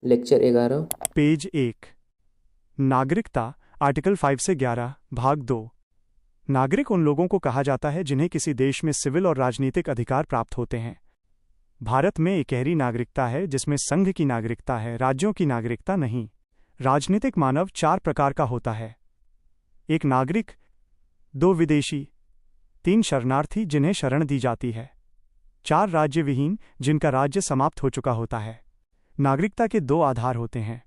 Lecture 11। Page 1। नागरिकता। Article 5 से 11 भाग 2। नागरिक उन लोगों को कहा जाता है जिन्हें किसी देश में सिविल और राजनीतिक अधिकार प्राप्त होते हैं। भारत में एकहरी नागरिकता है जिसमें संघ की नागरिकता है, राज्यों की नागरिकता नहीं। राजनीतिक मानव 4 प्रकार का होता है। 1 नागरिक, 2 विदेशी, 3 शरणार्थी जिन्हें शरण दी जाती है, 4 राज्य विहीन जिनका राज्य समाप्त हो चुका होता है। नागरिकता के 2 आधार होते हैं।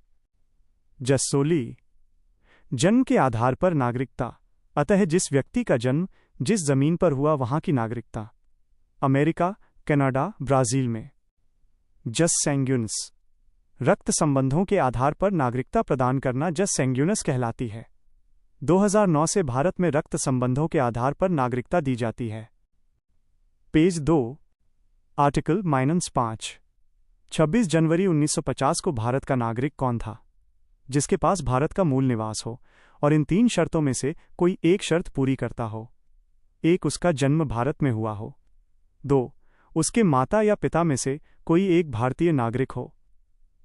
जस्सोली, जन्म के आधार पर नागरिकता, अतः जिस व्यक्ति का जन्म जिस जमीन पर हुआ वहां की नागरिकता। अमेरिका, कनाडा, ब्राजील में। जस सैंग्यूनस, रक्त संबंधों के आधार पर नागरिकता प्रदान करना जस सैंग्यूनस कहलाती है। 2009 से भारत में रक्त संबंधों के आधार पर नागरिकता दी जाती है। पेज 2। आर्टिकल -5। 26 जनवरी 1950 को भारत का नागरिक कौन था? जिसके पास भारत का मूल निवास हो और इन 3 शर्तों में से कोई एक शर्त पूरी करता हो। 1 उसका जन्म भारत में हुआ हो। 2 उसके माता या पिता में से कोई एक भारतीय नागरिक हो।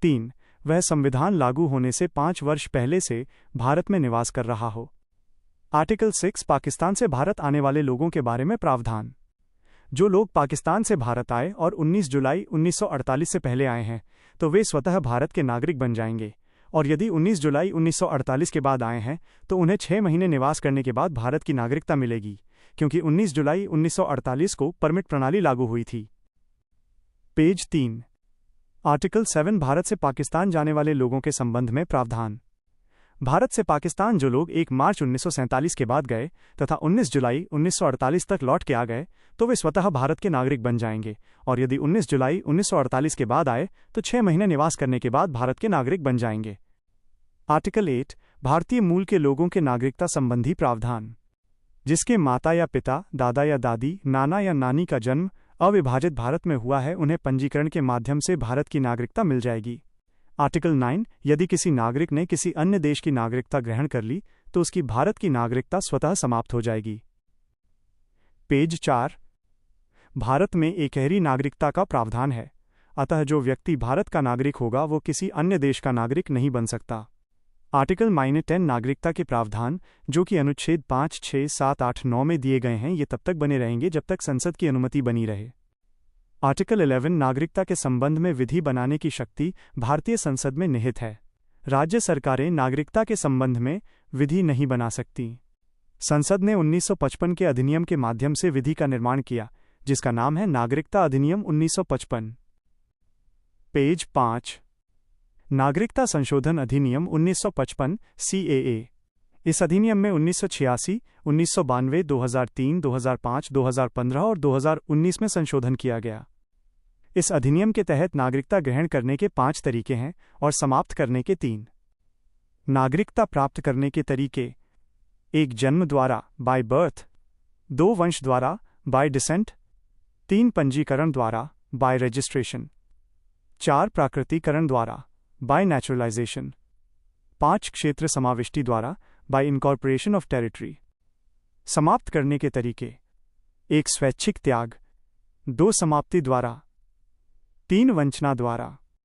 3 वह संविधान लागू होने से 5 वर्ष पहले से भारत में निवास कर रहा हो। आर्टिकल 6 पाकिस्तान से भारत आने वाले लोगों के बारे में प्रावधान। जो लोग पाकिस्तान से भारत आए और 19 जुलाई 1948 से पहले आए हैं तो वे स्वतः भारत के नागरिक बन जाएंगे, और यदि 19 जुलाई 1948 के बाद आए हैं तो उन्हें 6 महीने निवास करने के बाद भारत की नागरिकता मिलेगी, क्योंकि 19 जुलाई 1948 को परमिट प्रणाली लागू हुई थी। पेज 3। आर्टिकल 7 भारत से पाकिस्तान जाने वाले लोगों के संबंध में प्रावधान। भारत से पाकिस्तान जो लोग 1 मार्च 1947 के बाद गए तथा 19 जुलाई 1948 तक लौट के आ गए तो वे स्वतः भारत के नागरिक बन जाएंगे, और यदि 19 जुलाई 1948 के बाद आए तो 6 महीने निवास करने के बाद भारत के नागरिक बन जाएंगे। आर्टिकल 8 भारतीय मूल के लोगों के नागरिकता संबंधी प्रावधान। जिसके माता या पिता, दादा या दादी, नाना या नानी का जन्म अविभाजित भारत में हुआ है उन्हें पंजीकरण के माध्यम से भारत की नागरिकता मिल जाएगी। आर्टिकल 9 यदि किसी नागरिक ने किसी अन्य देश की नागरिकता ग्रहण कर ली तो उसकी भारत की नागरिकता स्वतः समाप्त हो जाएगी। पेज 4। भारत में एकहरी नागरिकता का प्रावधान है, अतः जो व्यक्ति भारत का नागरिक होगा वो किसी अन्य देश का नागरिक नहीं बन सकता। आर्टिकल -10 नागरिकता के प्रावधान जो कि अनुच्छेद 5, 6, 7, 8, 9 में दिए गए हैं ये तब तक बने रहेंगे जब तक संसद की अनुमति बनी रहे। आर्टिकल 11 नागरिकता के संबंध में विधि बनाने की शक्ति भारतीय संसद में निहित है। राज्य सरकारें नागरिकता के संबंध में विधि नहीं बना सकती। संसद ने 1955 के अधिनियम के माध्यम से विधि का निर्माण किया जिसका नाम है नागरिकता अधिनियम 1955। पेज 5। नागरिकता संशोधन अधिनियम 1955 CAA। इस अधिनियम में 1986, 1992, 2003, 2005, 2015 और 2019 में संशोधन किया गया। इस अधिनियम के तहत नागरिकता ग्रहण करने के 5 तरीके हैं और समाप्त करने के 3। नागरिकता प्राप्त करने के तरीके: 1 जन्म द्वारा बाय बर्थ, 2 वंश द्वारा बाय डिसेंट, 3 पंजीकरण द्वारा बाय रजिस्ट्रेशन, 4 प्राकृतिकरण द्वारा बाय नेचुरलाइजेशन, 5 क्षेत्र समाविष्टि द्वारा बाय इनकॉर्पोरेशन ऑफ टेरिटरी। समाप्त करने के तरीके: 1 स्वैच्छिक त्याग, 2 समाप्ति द्वारा, 3 वंचना द्वारा।